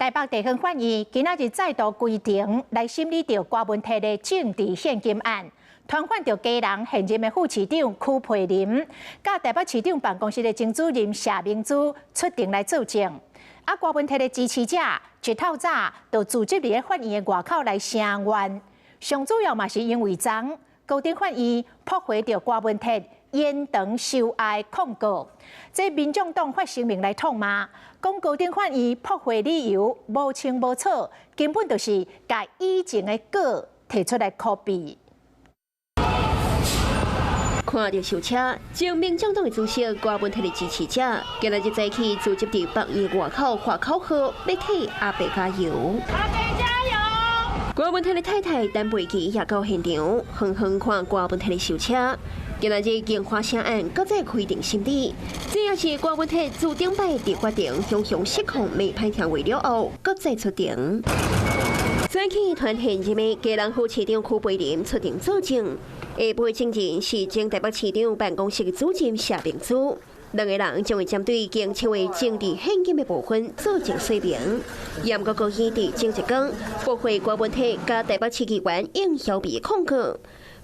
台北地方法院今仔日再度规定来审理着郭文摕的政治献金案，传唤着家人现任的副市长曲培林，甲台北市长办公室的前主任谢明珠出庭来作证。郭文摕的支持者一透早就组织伫法院的外口来声援，上主要嘛是因为昨高等法院驳回着郭文摕延长受害控告，这民众党发声明来痛骂，讲高等法院驳回理由无清无楚，根本就是把以前的稿摕出来 copy。看到修车，前民众党的主席郭文摕的支持者，今日早起组织伫北院外口挂口号，要替阿伯加油。阿伯加油！郭文摕的太太陈培琪也到现场，远远看郭文摕的修车。今日警花声案搁再开庭审理，这也是郭文摕自顶摆伫法庭向失控未歹听话了后，搁再出庭。早起团现任的家人副市长曲培林出庭作证，下晡证人是前台北市长办公室的主任谢明珠。两个人将会针对经称为政治献金的部分做证说明。严格高院伫前一天驳回郭文摕甲台北市议员应晓碧的控告。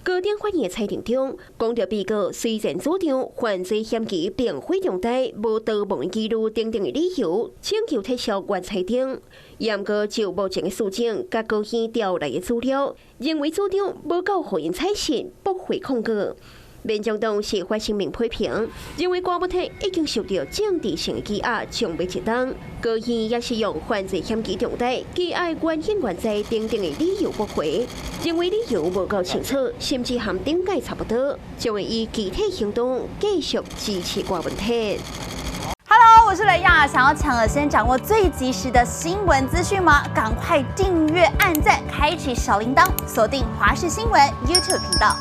高等法院裁定中，讲到被告虽然主张犯罪嫌疑并非重大，无逃亡记录等等的理由，请求撤销原裁定。严格就目前的事情甲高院调来的资料，认为主张无够互因采信，驳回控告。民众党是发声明批评，认为郭文摕已经受到政治性的羁押，将未适当。高院也是用犯罪嫌疑重大、羁押原因原罪等等的理由驳回，认为理由无够清楚，甚至和顶届差不多，将会以具体行动继续支持郭文摕。Hello， 我是雷亚，想要抢先掌握最及时的新闻资讯吗？赶快订阅、按赞、开启小铃铛，锁定华视新闻 YouTube 频道。